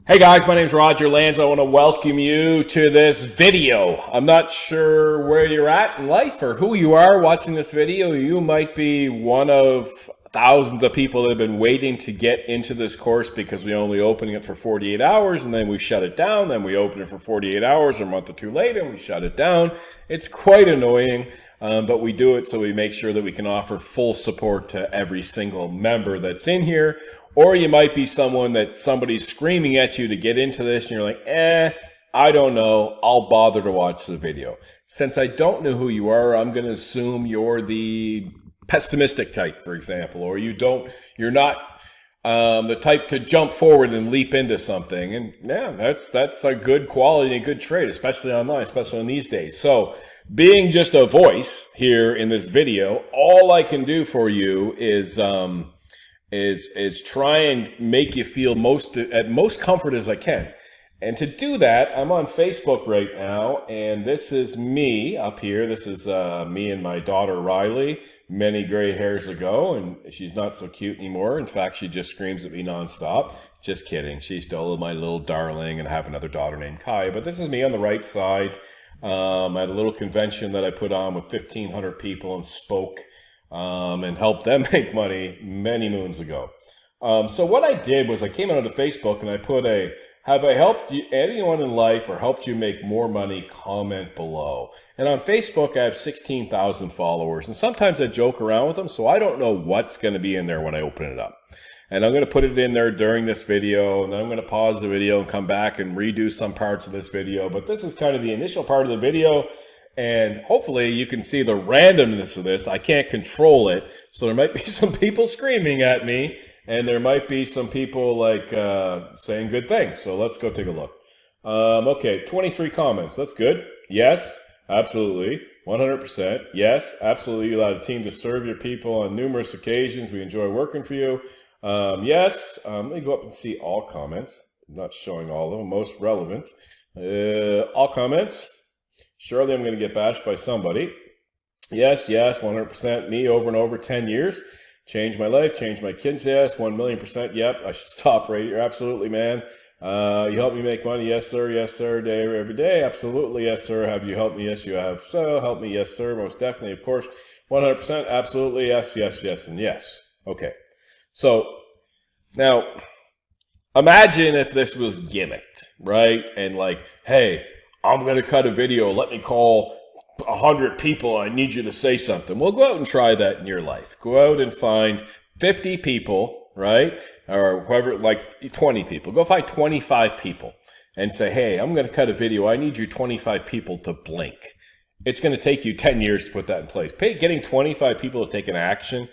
Hey guys, my name is Roger Lands. I want to welcome you to this video. I'm not sure where you're at in life or who you are watching this video. You might be one of thousands of people that have been waiting to get into this course because we only open it for 48 hours and then we shut it down. Then we open it for 48 hours or a month or two later and we shut it down. It's quite annoying, but we do it so we make sure that we can offer full support to every single member that's in here. Or you might be someone that somebody's screaming at you to get into this and you're like, I don't know, I'll bother to watch the video. Since I don't know who you are, I'm going to assume you're the pessimistic type, for example, or you're not the type to jump forward and leap into something. And yeah, that's a good quality and a good trait, especially online, especially in these days. So being just a voice here in this video, all I can do for you is try and make you feel at most comfort as I can. And to do that, I'm on Facebook right now, and this is me up here. This is me and my daughter Riley many gray hairs ago, and she's not so cute anymore. In fact, she just screams at me nonstop. Just kidding. She's still my little darling, and I have another daughter named Kai. But this is me on the right side at a little convention that I put on with 1,500 people and spoke and helped them make money many moons ago. So what I did was I came onto Facebook and I put have I helped you, anyone in life or helped you make more money? Comment below. And on Facebook, I have 16,000 followers. And sometimes I joke around with them, so I don't know what's going to be in there when I open it up. And I'm going to put it in there during this video, and then I'm going to pause the video and come back and redo some parts of this video. But this is kind of the initial part of the video. And hopefully you can see the randomness of this. I can't control it. So there might be some people screaming at me. And there might be some people like saying good things. So let's go take a look. Okay, 23 comments. That's good. Yes, absolutely. 100%. Yes, absolutely. You allowed a team to serve your people on numerous occasions. We enjoy working for you. Yes. Let me go up and see all comments. I'm not showing all of them. Most relevant. All comments. Surely I'm going to get bashed by somebody. Yes, 100%. Me over and over 10 years. Changed my life, changed my kids, yes, 1,000,000%, yep, I should stop right here, absolutely, man. You help me make money, yes, sir, day every day, absolutely, yes, sir. Have you helped me? Yes, you have, so help me, yes, sir, most definitely, of course, 100%, absolutely, yes, and yes. Okay, so now imagine if this was gimmicked, right? And like, hey, I'm going to cut a video, let me call 100 people, I need you to say something. Well, go out and try that in your life. Go out and find 50 people, right? Or whoever, like 20 people. Go find 25 people and say, hey, I'm going to cut a video. I need you 25 people to blink. It's going to take you 10 years to put that in place. Getting 25 people to take an action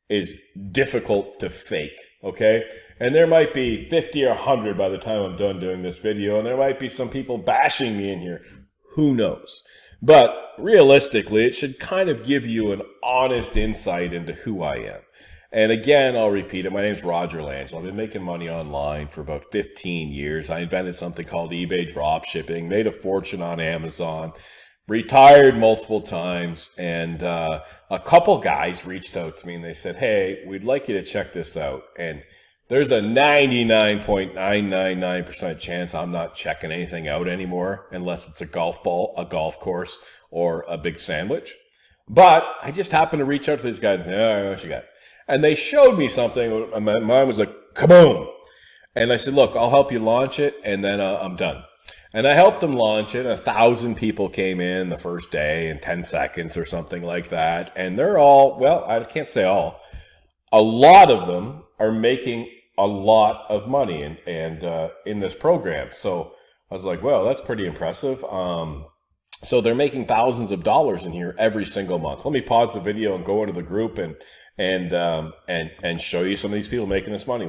is difficult to fake, okay? And there might be 50 or 100 by the time I'm done doing this video, and there might be some people bashing me in here. Who knows? But realistically, it should kind of give you an honest insight into who I am. And again, I'll repeat it. My name is Roger Lands. I've been making money online for about 15 years. I invented something called eBay dropshipping, made a fortune on Amazon, retired multiple times. And a couple guys reached out to me and they said, hey, we'd like you to check this out. And there's a 99.999% chance I'm not checking anything out anymore unless it's a golf ball, a golf course, or a big sandwich. But I just happened to reach out to these guys and say, oh, what you got? And they showed me something. My mind was like, kaboom. And I said, look, I'll help you launch it, and then I'm done. And I helped them launch it. 1,000 people came in the first day in 10 seconds or something like that. And they're all, well, I can't say all. A lot of them are making a lot of money and in this program. So I was like, well, that's pretty impressive. So they're making thousands of dollars in here every single month. Let me pause the video and go into the group and show you some of these people making this money.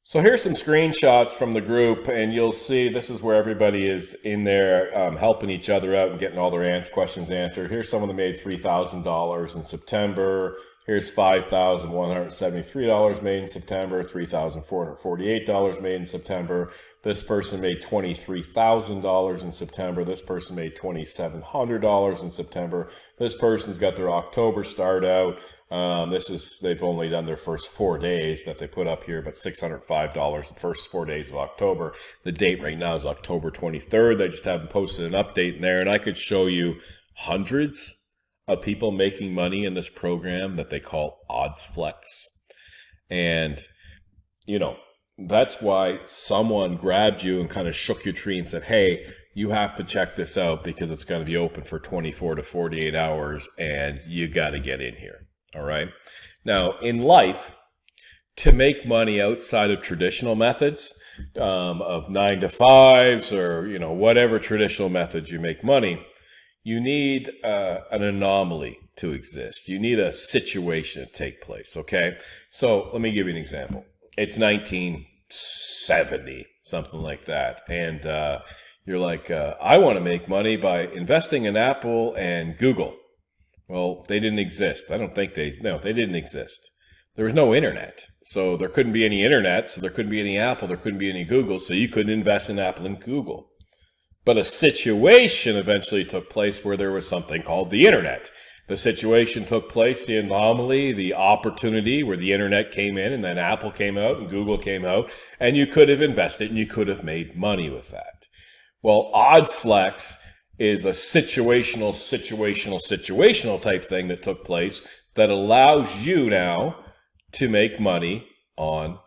So here's some screenshots from the group, and you'll see this is where everybody is in there helping each other out and getting all their questions answered. Here's someone that made $3,000 in September. Here's $5,173 made in September, $3,448 made in September. This person made $23,000 in September. This person made $2,700 in September. This person's got their October start out. They've only done their first 4 days that they put up here, but $605 the first 4 days of October. The date right now is October 23rd. They just haven't posted an update in there, and I could show you hundreds of people making money in this program that they call OddsFlex. And, you know, that's why someone grabbed you and kind of shook your tree and said, hey, you have to check this out because it's going to be open for 24 to 48 hours and you got to get in here. All right. Now, in life, to make money outside of traditional methods of 9 to 5s or, you know, whatever traditional methods you make money, you need an anomaly to exist. You need a situation to take place. Okay. So let me give you an example. It's 1970, something like that. And you're like, I want to make money by investing in Apple and Google. Well, they didn't exist. I don't think they didn't exist. There was no internet. So there couldn't be any internet. So there couldn't be any Apple. There couldn't be any Google. So you couldn't invest in Apple and Google. But a situation eventually took place where there was something called the internet. The situation took place, the anomaly, the opportunity where the internet came in and then Apple came out and Google came out and you could have invested and you could have made money with that. Well, OddsFlex is a situational type thing that took place that allows you now to make money online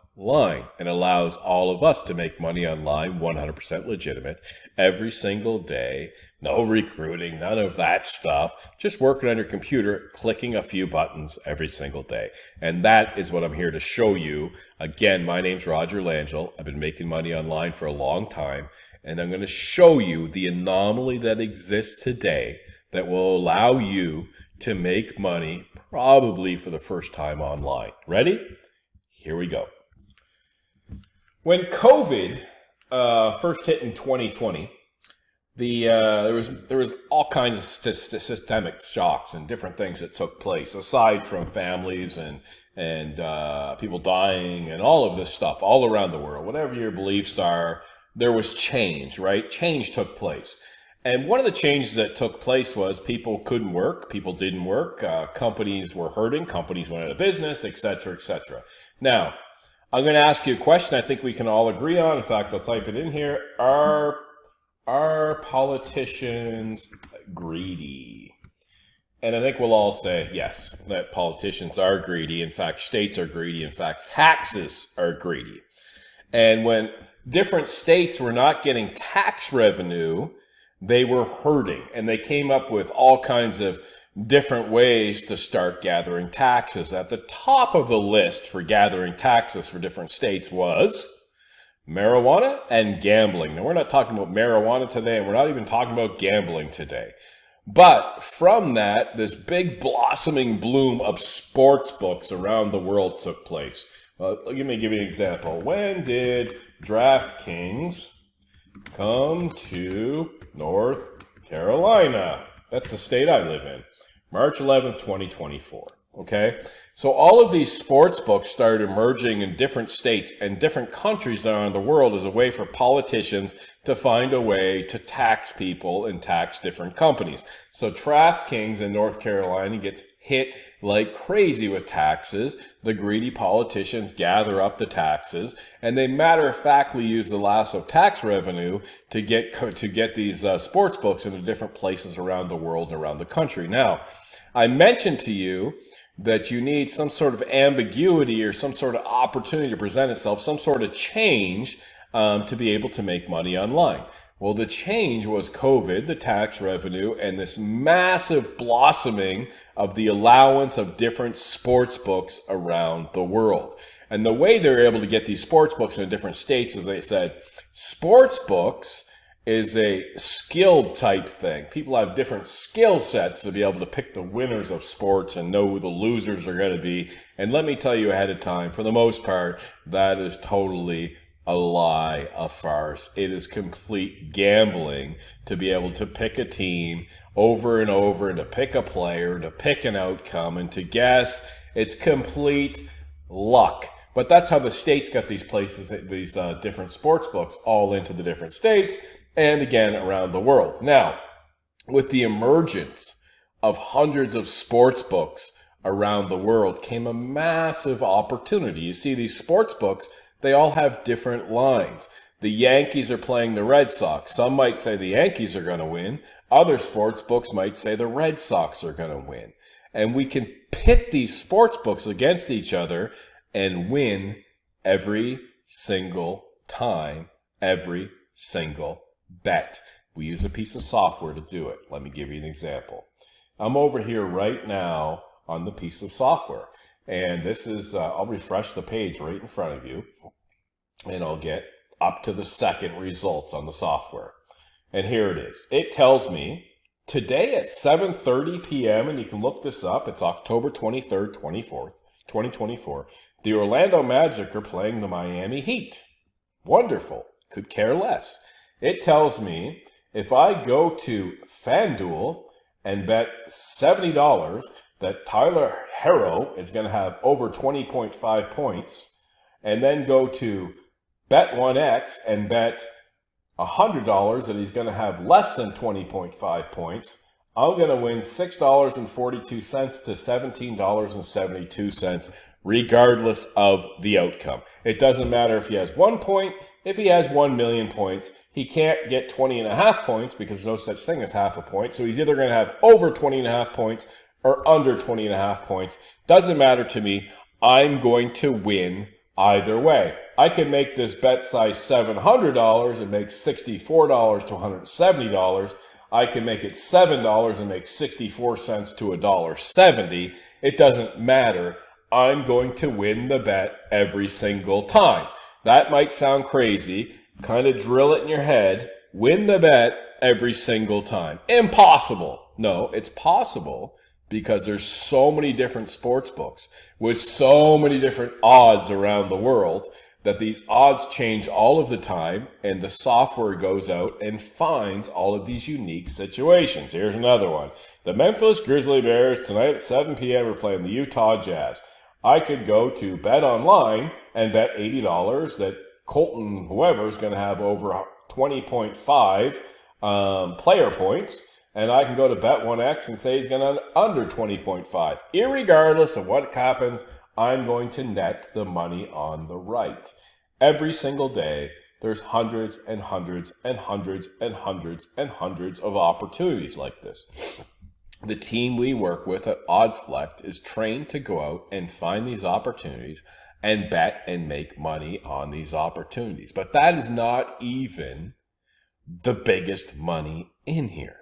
and allows all of us to make money online, 100% legitimate, every single day. No recruiting, none of that stuff. Just working on your computer, clicking a few buttons every single day. And that is what I'm here to show you. Again, my name's Roger Langell. I've been making money online for a long time. And I'm going to show you the anomaly that exists today that will allow you to make money probably for the first time online. Ready? Here we go. When COVID first hit in 2020, there was all kinds of systemic shocks and different things that took place aside from families and people dying and all of this stuff all around the world. Whatever your beliefs are, there was change, right? Change took place. And one of the changes that took place was people couldn't work, people didn't work, companies were hurting, companies went out of business, et cetera, et cetera. Now, I'm going to ask you a question I think we can all agree on. In fact, I'll type it in here. Are politicians greedy? And I think we'll all say yes, that politicians are greedy. In fact, states are greedy. In fact, taxes are greedy. And when different states were not getting tax revenue, they were hurting. And they came up with all kinds of different ways to start gathering taxes. At the top of the list for gathering taxes for different states was marijuana and gambling. Now, we're not talking about marijuana today, and we're not even talking about gambling today. But from that, this big blossoming bloom of sports books around the world took place. Let me give you an example. When did DraftKings come to North Carolina? That's the state I live in. March 11th, 2024. Okay? So all of these sports books started emerging in different states and different countries around the world as a way for politicians to find a way to tax people and tax different companies. So DraftKings in North Carolina gets hit like crazy with taxes. The greedy politicians gather up the taxes, and they matter-of-factly use the loss of tax revenue to get these sports books into different places around the world and around the country. Now, I mentioned to you that you need some sort of ambiguity or some sort of opportunity to present itself, some sort of change to be able to make money online. Well, the change was COVID, the tax revenue, and this massive blossoming of the allowance of different sports books around the world. And the way they were able to get these sports books in different states is they said, sports books is a skilled type thing. People have different skill sets to be able to pick the winners of sports and know who the losers are going to be. And let me tell you ahead of time, for the most part, that is totally a lie, a farce. It is complete gambling to be able to pick a team over and over and to pick a player, to pick an outcome and to guess It's complete luck. But that's how the states got these places, these different sports books all into the different states and again around the world. Now, with the emergence of hundreds of sports books around the world came a massive opportunity. You see, these sports books, they all have different lines. The Yankees are playing the Red Sox. Some might say the Yankees are going to win. Other sports books might say the Red Sox are going to win. And we can pit these sports books against each other and win every single time, every single bet. We use a piece of software to do it. Let me give you an example. I'm over here right now on the piece of software. And this is, I'll refresh the page right in front of you. And I'll get up to the second results on the software. And here it is. It tells me today at 7:30 p.m., and you can look this up, it's October 23rd, 2024, the Orlando Magic are playing the Miami Heat. Wonderful. Could care less. It tells me if I go to FanDuel and bet $70 that Tyler Herro is going to have over 20.5 points, and then go to Bet1X and bet $100 that he's going to have less than 20.5 points, I'm going to win $6.42 to $17.72, regardless of the outcome. It doesn't matter if he has 1 point. If he has 1 million points, he can't get 20.5 points because there's no such thing as half a point. So he's either going to have over 20.5 points or under 20.5 points. Doesn't matter to me. I'm going to win either way. I can make this bet size $700 and make $64 to $170. I can make it $7 and make 64 cents to $1.70. It doesn't matter. I'm going to win the bet every single time. That might sound crazy. Kind of drill it in your head. Win the bet every single time. Impossible. No, it's possible because there's so many different sports books with so many different odds around the world that these odds change all of the time, and the software goes out and finds all of these unique situations. Here's another one. The Memphis Grizzly Bears tonight at 7 p.m. are playing the Utah Jazz. I could go to Bet Online and bet $80 that Colton whoever is going to have over 20.5 player points, and I can go to Bet1X and say he's going to under 20.5. Irregardless of what happens, I'm going to net the money on the right. Every single day, there's hundreds and hundreds and hundreds and hundreds and hundreds of opportunities like this. The team we work with at OddsFlex is trained to go out and find these opportunities and bet and make money on these opportunities. But that is not even the biggest money in here.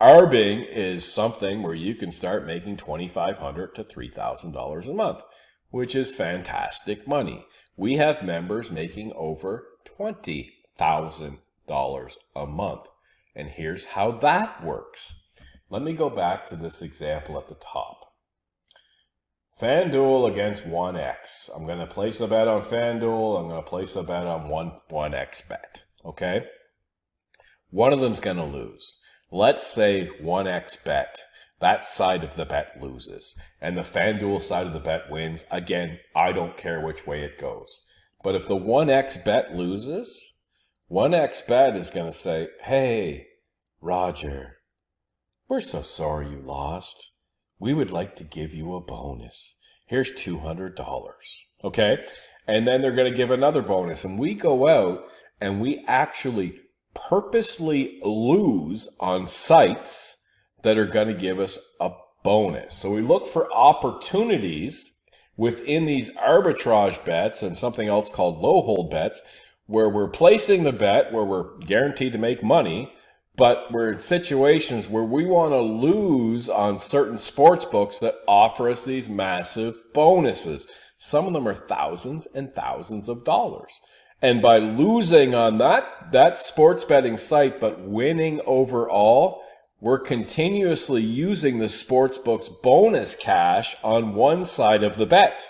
Arbing is something where you can start making $2,500 to $3,000 a month, which is fantastic money. We have members making over $20,000 a month. And here's how that works. Let me go back to this example at the top. FanDuel against 1X. I'm going to place a bet on FanDuel. I'm going to place a bet on 1X bet. Okay? One of them's going to lose. Let's say 1X bet, that side of the bet loses, and the FanDuel side of the bet wins. Again, I don't care which way it goes. But if the 1X bet loses, 1X bet is going to say, hey, Roger, we're so sorry you lost. We would like to give you a bonus. Here's $200. Okay? And then they're going to give another bonus. And we go out and we actually purposely lose on sites that are going to give us a bonus. So we look for opportunities within these arbitrage bets and something else called low hold bets where we're placing the bet where we're guaranteed to make money, but we're in situations where we want to lose on certain sports books that offer us these massive bonuses. Some of them are thousands and thousands of dollars. And by losing on that sports betting site, but winning overall, we're continuously using the sportsbook's bonus cash on one side of the bet.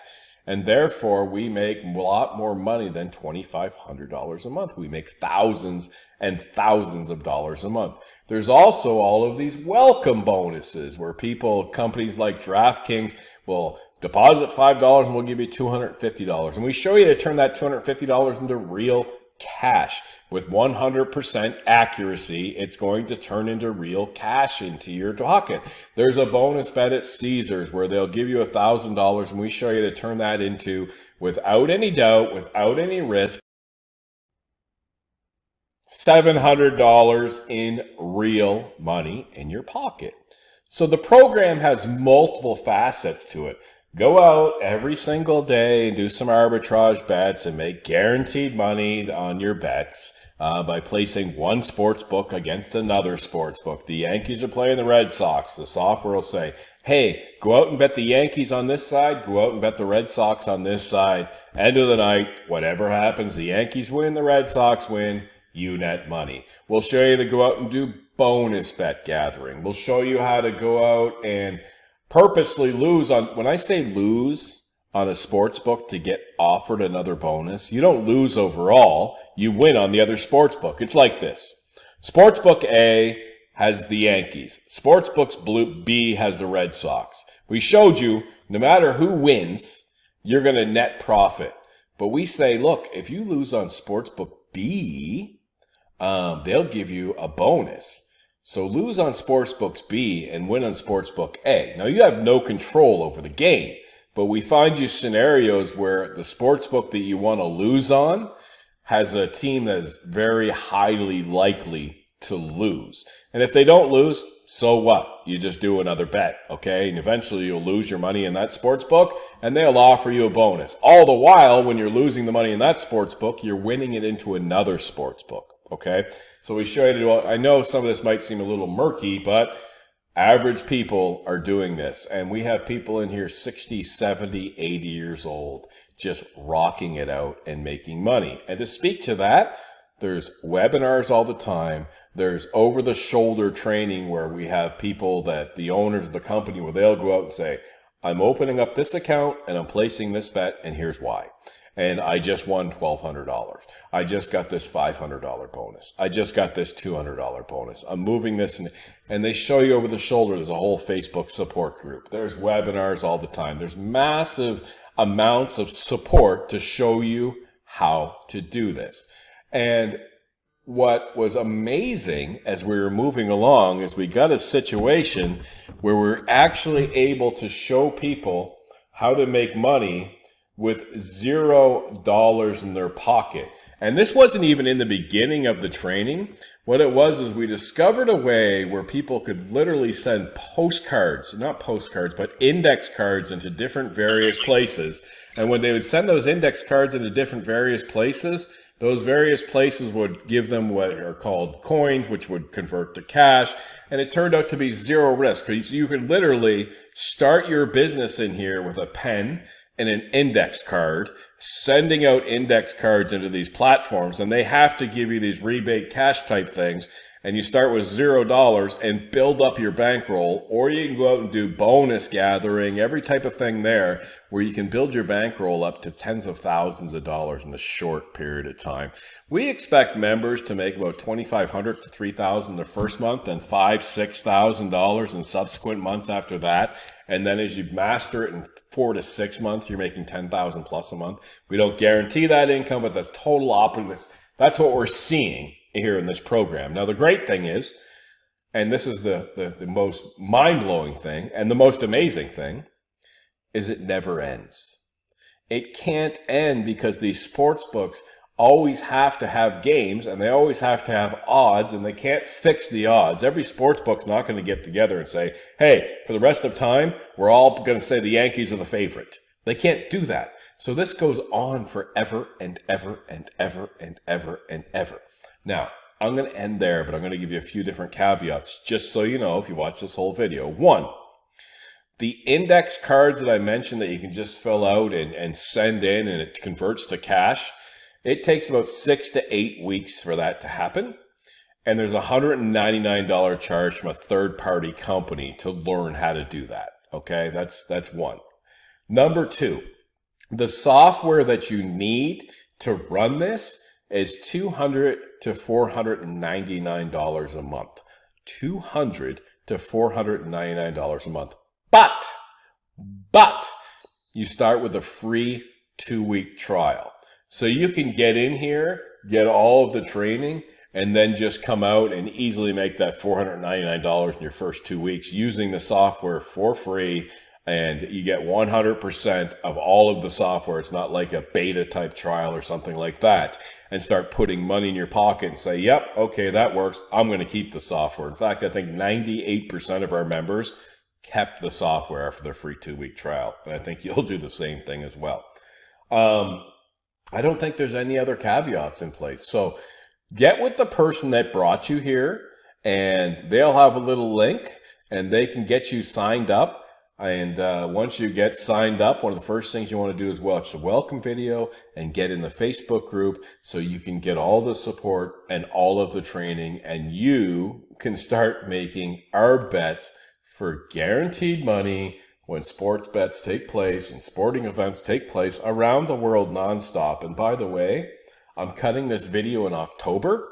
And therefore, we make a lot more money than $2,500 a month. We make thousands and thousands of dollars a month. There's also all of these welcome bonuses where companies like DraftKings will Deposit $5 and we'll give you $250. And we show you to turn that $250 into real cash. With 100% accuracy, it's going to turn into real cash into your pocket. There's a bonus bet at Caesars where they'll give you $1,000 and we show you to turn that into, without any doubt, without any risk, $700 in real money in your pocket. So the program has multiple facets to it. Go out every single day and do some arbitrage bets and make guaranteed money on your bets by placing one sports book against another sports book. The Yankees are playing the Red Sox. The software will say, hey, go out and bet the Yankees on this side. Go out and bet the Red Sox on this side. End of the night, whatever happens, the Yankees win, the Red Sox win, you net money. We'll show you to go out and do bonus bet gathering. We'll show you how to go out and purposely lose on, when I say lose on a sports book to get offered another bonus, you don't lose overall, you win on the other sports book. It's like this. Sportsbook A has the Yankees. Sportsbook B has the Red Sox. We showed you no matter who wins, you're going to net profit. But we say, look, if you lose on Sportsbook B, they'll give you a bonus. So lose on Sportsbook B and win on Sportsbook A. Now you have no control over the game, but we find you scenarios where the sportsbook that you want to lose on has a team that is very highly likely to lose. And if they don't lose, so what? You just do another bet, okay? And eventually you'll lose your money in that sports book and they'll offer you a bonus. All the while, when you're losing the money in that sports book, you're winning it into another sports book, okay? So we show you, I know some of this might seem a little murky, but average people are doing this. And we have people in here 60, 70, 80 years old just rocking it out and making money. And to speak to that, there's webinars all the time. There's over-the-shoulder training where we have people that the owners of the company, where they'll go out and say, I'm opening up this account and I'm placing this bet and here's why. And I just won $1,200. I just got this $500 bonus. I just got this $200 bonus. I'm moving this. And they show you over the shoulder. There's a whole Facebook support group. There's webinars all the time. There's massive amounts of support to show you how to do this. And what was amazing as we were moving along is we got a situation where we're actually able to show people how to make money with $0 in their pocket. And this wasn't even in the beginning of the training. What it was is we discovered a way where people could literally send postcards, not postcards, but index cards into different various places. And when they would send those index cards into different various places, those various places would give them what are called coins, which would convert to cash. And it turned out to be zero risk. You could literally start your business in here with a pen and an index card, sending out index cards into these platforms, and they have to give you these rebate cash type things. And you start with $0 and build up your bankroll, or you can go out and do bonus gathering, every type of thing there, where you can build your bankroll up to tens of thousands of dollars in a short period of time. We expect members to make about $2,500 to $3,000 the first month and $5,000 to $6,000 in subsequent months after that. And then as you master it in 4 to 6 months, you're making $10,000 plus a month. We don't guarantee that income, but that's total operating. That's what we're seeing here in this program. Now, the great thing is, and this is the most mind-blowing thing and the most amazing thing, is it never ends. It can't end because these sports books always have to have games and they always have to have odds, and they can't fix the odds. Every sports book's not going to get together and say, hey, for the rest of time, we're all going to say the Yankees are the favorite. They can't do that. So this goes on forever and ever and ever and ever and ever. Now, I'm going to end there, but I'm going to give you a few different caveats just so you know if you watch this whole video. One, the index cards that I mentioned that you can just fill out and send in and it converts to cash, it takes about 6 to 8 weeks for that to happen. And there's a $199 charge from a third-party company to learn how to do that. Okay, that's one. Number two, the software that you need to run this is $200 to $499 a month. $200 to $499 a month. But you start with a free 2-week trial. So you can get in here, get all of the training, and then just come out and easily make that $499 in your first 2 weeks using the software for free. And you get 100% of all of the software. It's not like a beta type trial or something like that. And start putting money in your pocket and say, yep, okay, that works. I'm going to keep the software. In fact, I think 98% of our members kept the software after their free 2-week trial. And I think you'll do the same thing as well. I don't think there's any other caveats in place. So get with the person that brought you here, and they'll have a little link and they can get you signed up. And once you get signed up, one of the first things you want to do is watch the welcome video and get in the Facebook group so you can get all the support and all of the training, and you can start making our bets for guaranteed money when sports bets take place and sporting events take place around the world nonstop. And by the way, I'm cutting this video in October,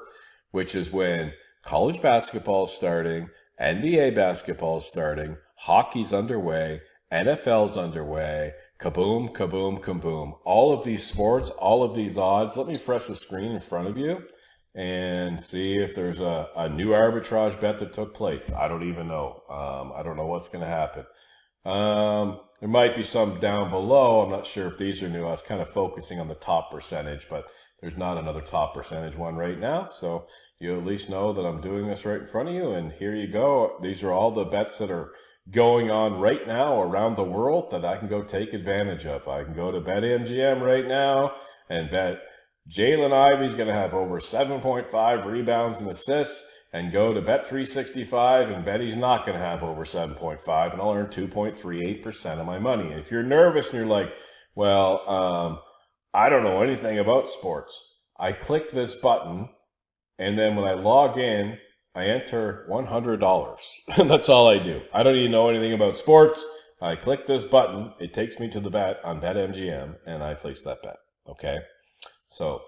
which is when college basketball is starting, NBA basketball is starting, hockey's underway, NFL's underway, kaboom, kaboom, kaboom. All of these sports, all of these odds. Let me refresh the screen in front of you and see if there's a new arbitrage bet that took place. I don't even know. I don't know what's going to happen. There might be some down below. I'm not sure if these are new. I was kind of focusing on the top percentage, but there's not another top percentage one right now. So you at least know that I'm doing this right in front of you. And here you go. These are all the bets that are going on right now around the world that I can go take advantage of. I can go to BetMGM right now and bet Jalen Ivey's going to have over 7.5 rebounds and assists, and go to Bet365 and bet he's not going to have over 7.5, and I'll earn 2.38% of my money. And if you're nervous and you're like, well, I don't know anything about sports, I click this button, and then when I log in, I enter $100. That's all I do. I don't even know anything about sports. I click this button, it takes me to the bet on BetMGM, and I place that bet. Okay? So,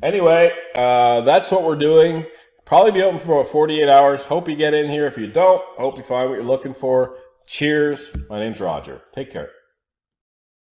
anyway, that's what we're doing. Probably be open for about 48 hours. Hope you get in here. If you don't, hope you find what you're looking for. Cheers. My name's Roger. Take care.